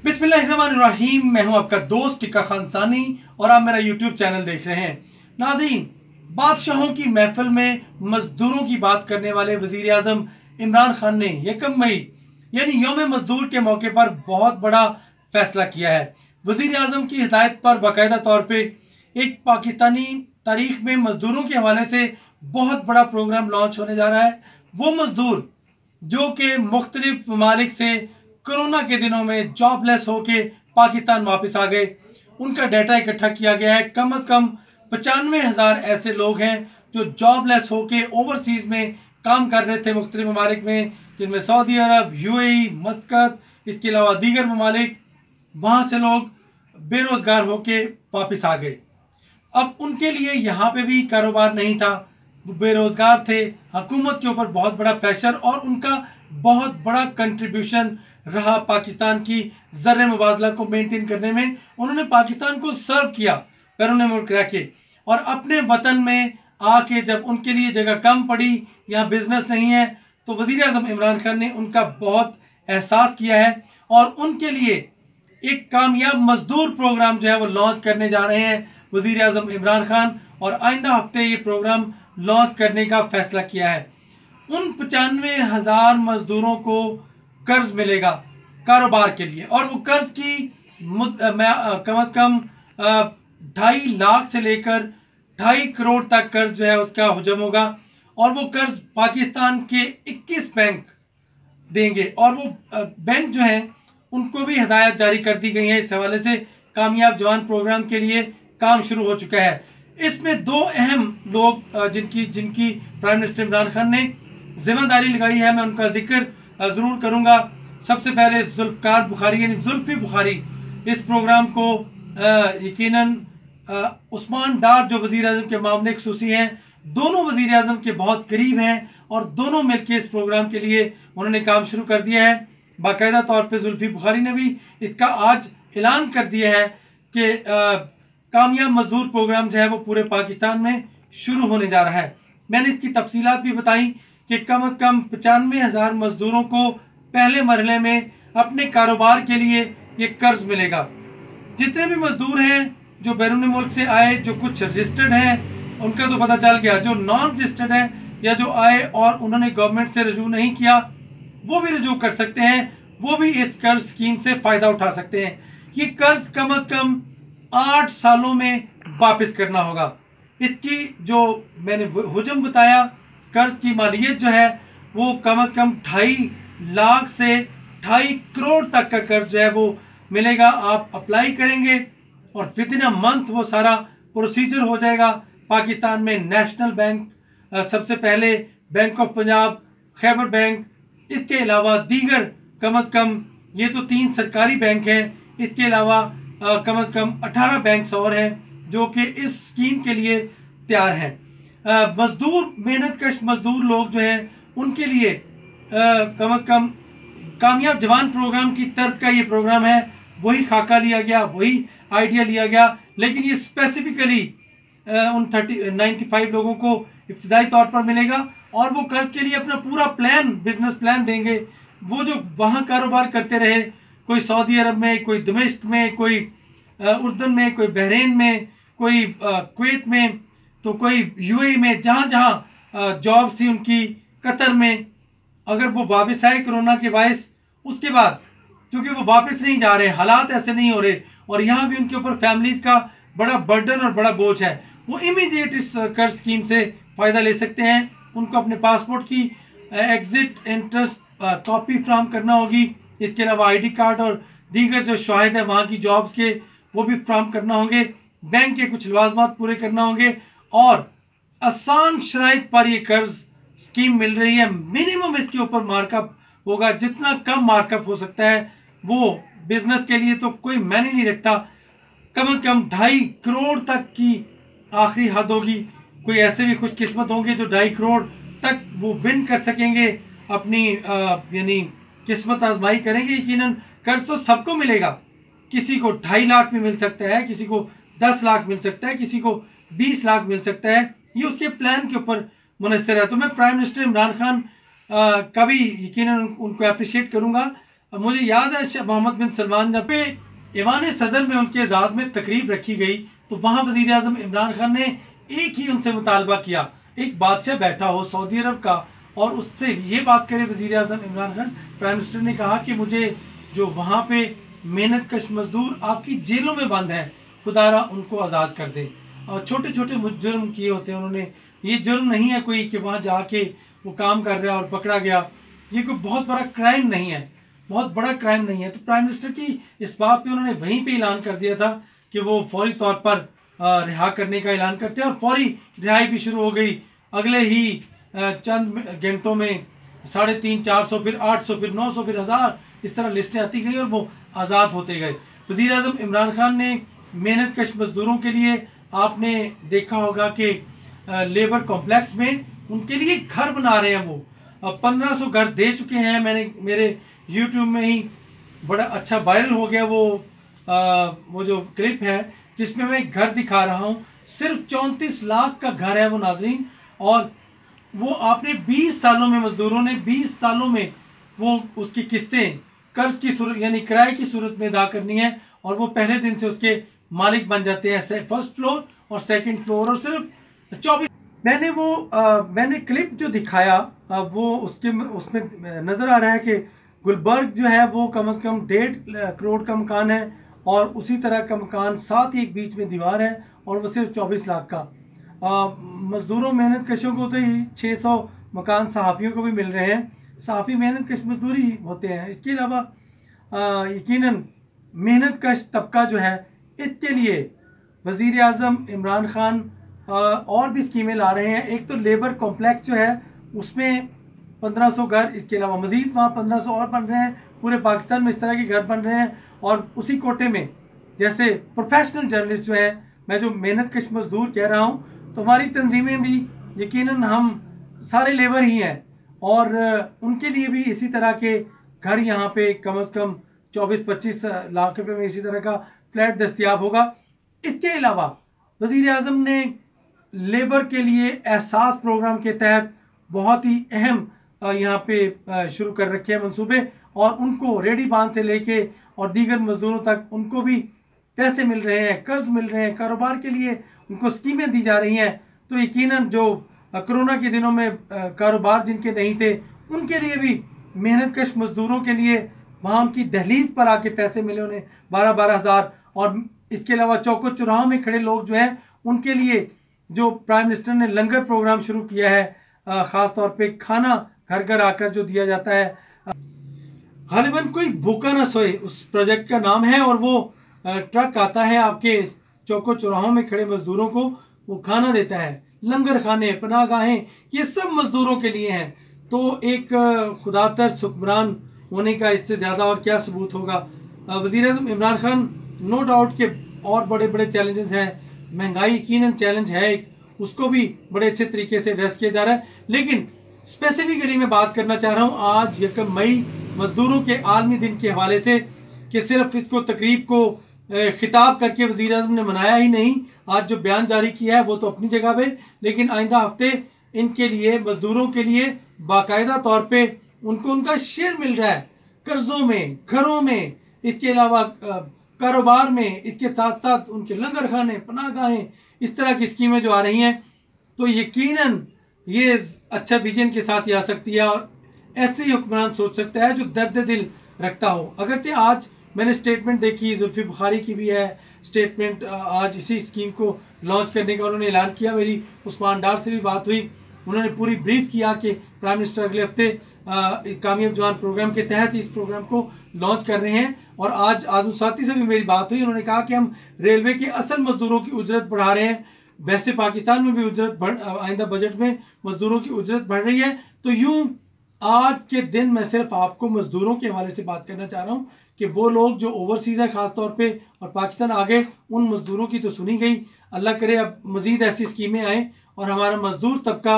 बिस्मिल्लाहिर्रहमानिर्रहीम। मैं हूं आपका दोस्त टिक्का खान सानी और आप मेरा यूट्यूब चैनल देख रहे हैं। नाज़रीन, बादशाहों की महफिल में मजदूरों की बात करने वाले वज़ीर आज़म इमरान खान ने 1 मई यानी यौम मजदूर के मौके पर बहुत बड़ा फैसला किया है। वज़ीर आज़म की हिदायत पर बाकायदा तौर पर एक पाकिस्तानी तारीख में मजदूरों के हवाले से बहुत बड़ा प्रोग्राम लॉन्च होने जा रहा है। वो मजदूर जो कि मुख्तलिफ ममालिक से कोरोना के दिनों में जॉबलेस होके पाकिस्तान वापस आ गए, उनका डाटा इकट्ठा किया गया है। कम से कम 95,000 ऐसे लोग हैं जो जॉबलेस होके ओवरसीज़ में काम कर रहे थे मुख्तलिफ ममालिक में, जिनमें सऊदी अरब, UAE, मस्कत, इसके अलावा दीगर ममालिक। वहाँ से लोग बेरोज़गार होके वापस आ गए। अब उनके लिए यहाँ पे भी कारोबार नहीं था, वो बेरोज़गार थे। हुकूमत के ऊपर बहुत बड़ा प्रेशर और उनका बहुत बड़ा कंट्रीब्यूशन रहा पाकिस्तान की ज़र मुबादला को मेंटेन करने में। उन्होंने पाकिस्तान को सर्व किया बैरून मुल्क रह के, और अपने वतन में आके जब उनके लिए जगह कम पड़ी, यहाँ बिजनेस नहीं है, तो वज़ीर आज़म इमरान खान ने उनका बहुत एहसास किया है और उनके लिए एक कामयाब मजदूर प्रोग्राम जो है वो लॉन्च करने जा रहे हैं वज़ीर आज़म इमरान खान। और आइंदा हफ्ते ये प्रोग्राम लॉन्च करने का फैसला किया है। उन 95,000 मजदूरों को कर्ज मिलेगा कारोबार के लिए, और वो कर्ज की कम से कम 2.5 लाख से लेकर 2.5 करोड़ तक कर्ज जो है उसका हजम होगा। और वो कर्ज पाकिस्तान के 21 बैंक देंगे, और वो बैंक जो हैं उनको भी हिदायत जारी कर दी गई है। इस हवाले से कामयाब जवान प्रोग्राम के लिए काम शुरू हो चुका है। इसमें 2 अहम लोग जिनकी प्राइम मिनिस्टर इमरान खान ने जिम्मेदारी लगाई है, मैं उनका जिक्र ज़रूर करूँगा। सबसे पहले जुल्फ़िकार बुखारी यानी जुल्फ़ी बुखारी इस प्रोग्राम को यकीनन उस्मान डार जो वज़ीर आज़म के मामले खसूसी हैं, दोनों वज़ीर आज़म के बहुत करीब हैं और दोनों मिलकर इस प्रोग्राम के लिए उन्होंने काम शुरू कर दिया है। बाकायदा तौर पे जुल्फ़ी बुखारी ने भी इसका आज ऐलान कर दिया है कि कामयाब मजदूर प्रोग्राम जो है वो पूरे पाकिस्तान में शुरू होने जा रहा है। मैंने इसकी तफसीलात भी बताई कि कम से कम 95,000 मजदूरों को पहले मरहले में अपने कारोबार के लिए ये कर्ज मिलेगा। जितने भी मजदूर हैं जो बैरून मुल्क से आए, जो कुछ रजिस्टर्ड हैं उनका तो पता चल गया, जो नॉन रजिस्टर्ड हैं या जो आए और उन्होंने गवर्नमेंट से रजू नहीं किया, वो भी रजू कर सकते हैं, वो भी इस कर्ज स्कीम से फ़ायदा उठा सकते हैं। ये कर्ज कम से कम 8 सालों में वापस करना होगा। इसकी जो मैंने हुजम बताया, कर्ज की मालियत जो है वो कम से कम 2.5 लाख से 2.5 करोड़ तक का कर्ज जो है वो मिलेगा। आप अप्लाई करेंगे और विदिन अ मंथ वो सारा प्रोसीजर हो जाएगा। पाकिस्तान में नेशनल बैंक, सबसे पहले bank of Punjab, Khyber bank, इसके अलावा दीगर कम से कम ये तो 3 सरकारी बैंक हैं, इसके अलावा कम से कम 18 बैंक्स और हैं जो कि इस स्कीम के लिए तैयार हैं। मजदूर, मेहनतकश मजदूर लोग जो हैं उनके लिए कम से कम कामयाब जवान प्रोग्राम की तर्ज का ये प्रोग्राम है। वही खाका लिया गया, वही आइडिया लिया गया, लेकिन ये स्पेसिफिकली उन 95 लोगों को इब्तिदाई तौर पर मिलेगा और वो कर्ज के लिए अपना पूरा प्लान, बिजनेस प्लान देंगे। वो जो वहाँ कारोबार करते रहे, कोई सऊदी अरब में, कोई दमिश्क में, कोई उर्दन में, कोई बहरीन में, कोई कुवैत में, तो कोई UAE में, जहाँ जहाँ जॉब्स थी उनकी, कतर में, अगर वो वापस आए कोरोना के बायस, उसके बाद क्योंकि वो वापस नहीं जा रहे, हालात ऐसे नहीं हो रहे और यहाँ भी उनके ऊपर फैमिलीज़ का बड़ा बर्डन और बड़ा बोझ है, वो इमीडिएट इस कर्ज स्कीम से फ़ायदा ले सकते हैं। उनको अपने पासपोर्ट की एग्ज़िट इंटरेस्ट कॉपी फ्राहम करना होगी, इसके अलावा ID कार्ड और दीगर जो शाहिद है वहाँ की जॉब्स के वो भी फ्राहम करना होंगे, बैंक के कुछ लवाजमात पूरे करना होंगे और आसान शराइत पर ये कर्ज स्कीम मिल रही है। मिनिमम इसके ऊपर मार्कअप होगा, जितना कम मार्कअप हो सकता है वो बिजनेस के लिए तो कोई मायने नहीं रखता। कम से कम 2.5 करोड़ तक की आखिरी हद होगी। कोई ऐसे भी खुशकिस्मत होंगे जो 2.5 करोड़ तक वो विन कर सकेंगे, अपनी यानी किस्मत आजमाई करेंगे। यकीनन कर्ज तो सबको मिलेगा, किसी को 2.5 लाख भी मिल सकता है, किसी को 10 लाख मिल सकता है, किसी को 20 लाख मिल सकता है, ये उसके प्लान के ऊपर मुनहसर है। तो मैं प्राइम मिनिस्टर इमरान खान का भी यकीनन उनको अप्रिशिएट करूँगा मुझे याद है मोहम्मद बिन सलमान जब पे ईवान सदर में उनके एजाज़ में तकरीब रखी गई तो वहाँ वज़ीर आज़म इमरान खान ने एक ही उनसे मुतालबा किया, एक बादशाह बैठा हो सऊदी अरब का और उससे ये बात करे वज़ीर आज़म इमरान खान, प्राइम मिनिस्टर ने कहा कि मुझे जो वहाँ पे मेहनत कश मजदूर आपकी जेलों में बंद हैं, खुदारा उनको आज़ाद कर दे। और छोटे छोटे जुर्म किए होते हैं उन्होंने, ये जुर्म नहीं है कोई कि वहाँ जाके वो काम कर रहा है और पकड़ा गया, ये कोई बहुत बड़ा क्राइम नहीं है, बहुत बड़ा क्राइम नहीं है। तो प्राइम मिनिस्टर की इस बात पे उन्होंने वहीं पे ऐलान कर दिया था कि वो फौरी तौर पर रिहा करने का ऐलान करते हैं और फौरी रिहाई भी शुरू हो गई। अगले ही चंद घंटों में 350, 400, फिर 800, फिर 900, फिर 1000 इस तरह लिस्टें आती गई और वो आज़ाद होते गए। वज़ीर आज़म इमरान खान ने मेहनत कश मजदूरों के लिए आपने देखा होगा कि लेबर कॉम्प्लेक्स में उनके लिए घर बना रहे हैं। वो 1500 घर दे चुके हैं। मैंने मेरे यूट्यूब में ही बड़ा अच्छा वायरल हो गया वो जो क्लिप है जिसमें मैं घर दिखा रहा हूँ। सिर्फ 34 लाख का घर है वो नाजरीन, और वो आपने 20 सालों में, मजदूरों ने 20 सालों में वो उसकी किस्तें कर्ज की सूरत यानी किराए की सूरत में अदा करनी है और वो पहले दिन से उसके मालिक बन जाते हैं, फर्स्ट फ्लोर और सेकंड फ्लोर। और सिर्फ 24 मैंने क्लिप जो दिखाया वो उसमें नज़र आ रहा है कि गुलबर्ग जो है वो कम से कम 1.5 करोड़ का मकान है और उसी तरह का मकान साथ ही एक बीच में दीवार है और वो सिर्फ 24 लाख का। मज़दूरों मेहनत कशों को तो 600 मकान सहाफ़ियों को भी मिल रहे हैं, सहाफ़ी मेहनत कश मजदूरी होते हैं। इसके अलावा यकीनन मेहनत कश तबका जो है इसके लिए वज़ीर आज़म इमरान खान और भी स्कीमें ला रहे हैं। एक तो लेबर कॉम्प्लेक्स जो है उसमें 1500 घर, इसके अलावा मज़ीद वहाँ 1500 और बन रहे हैं। पूरे पाकिस्तान में इस तरह के घर बन रहे हैं और उसी कोटे में जैसे प्रोफेशनल जर्नलिस्ट जो है, मैं जो मेहनत कश मजदूर कह रहा हूँ, तो हमारी तंजीमें भी यकीनन हम सारे लेबर ही हैं और उनके लिए भी इसी तरह के घर यहाँ पे कम से कम 24-25 लाख रुपए में इसी तरह का फ्लैट दस्तयाब होगा। इसके अलावा वज़ीर आज़म ने लेबर के लिए एहसास प्रोग्राम के तहत बहुत ही अहम यहाँ पे शुरू कर रखे हैं मंसूबे, और उनको रेडी बांध से लेके और दीगर मजदूरों तक उनको भी पैसे मिल रहे हैं, कर्ज मिल रहे हैं, कारोबार के लिए उनको स्कीमें दी जा रही हैं। तो यकीनन जो कोरोना के दिनों में कारोबार जिनके नहीं थे उनके लिए भी मेहनत कश मजदूरों के लिए वहाँ उनकी दहलीज पर आके पैसे मिले उन्हें 12-12 हज़ार। और इसके अलावा चौकों चौराहों में खड़े लोग जो हैं उनके लिए जो प्राइम मिनिस्टर ने लंगर प्रोग्राम शुरू किया है, ख़ास तौर पे खाना घर घर आकर जो दिया जाता है, गालिबन कोई भूखा ना सोए उस प्रोजेक्ट का नाम है। और वो ट्रक आता है आपके चौकों चौराहों में खड़े मजदूरों को वो खाना देता है। लंगर खाने, पनाहगाहें, ये सब मजदूरों के लिए हैं। तो एक खुदातर हुक्मरान होने का इससे ज़्यादा और क्या सबूत होगा। वज़ीर आज़म इमरान खान नो डाउट के और बड़े बड़े चैलेंजेस हैं, महंगाई यकीनन चैलेंज है एक, उसको भी बड़े अच्छे तरीके से एड्रेस किया जा रहा है। लेकिन स्पेसिफिकली मैं बात करना चाह रहा हूँ आज 1 मई मजदूरों के आलमी दिन के हवाले से, कि सिर्फ इसको तकरीब को खिताब करके वज़ीर आज़म ने मनाया ही नहीं, आज जो बयान जारी किया है वो तो अपनी जगह पे, लेकिन आइंदा हफ्ते इनके लिए, मजदूरों के लिए बाकायदा तौर पे उनको उनका शेयर मिल रहा है कर्ज़ों में, घरों में, इसके अलावा कारोबार में, इसके साथ साथ उनके लंगर खाने, पनाहगाहें, इस तरह की स्कीमें जो आ रही हैं। तो यकीनन ये अच्छा विजन के साथ ही आ सकती है और ऐसे ही हुक्मरान सोच सकता है जो दर्द दिल रखता हो। अगरचे आज मैंने स्टेटमेंट देखी, जुल्फी बुखारी की भी है स्टेटमेंट, आज इसी स्कीम को लॉन्च करने का उन्होंने ऐलान किया। मेरी उस्मान डार से भी बात हुई, उन्होंने पूरी ब्रीफ किया कि प्राइम मिनिस्टर अगले हफ्ते कामयाब जवान प्रोग्राम के तहत इस प्रोग्राम को लॉन्च कर रहे हैं। और आज आजू साथी से भी मेरी बात हुई, उन्होंने कहा कि हम रेलवे के असल मजदूरों की उजरत बढ़ा रहे हैं। वैसे पाकिस्तान में भी उजरत आइंदा बजट में मजदूरों की उजरत बढ़ रही है। तो यूँ आज के दिन मैं सिर्फ आपको मजदूरों के हवाले से बात करना चाह रहा हूँ कि वो लोग जो ओवरसीज़ है ख़ास तौर पे और पाकिस्तान आ गए, उन मजदूरों की तो सुनी गई। अल्लाह करे अब मज़ीद ऐसी स्कीमें आएँ और हमारा मजदूर तबका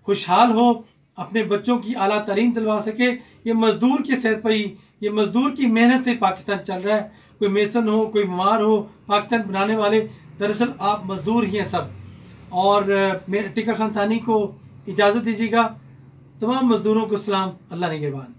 खुशहाल हो, अपने बच्चों की आला तालीम दिलवा सके। ये मजदूर के सिर पर ही, ये मजदूर की मेहनत से पाकिस्तान चल रहा है। कोई मेसन हो, कोई बीमार हो, पाकिस्तान बनाने वाले दरअसल आप मजदूर ही हैं सब। और मेरे टिका खान सानी को इजाज़त दीजिएगा। तमाम मजदूरों को सलाम, अल्लाह निगहबान।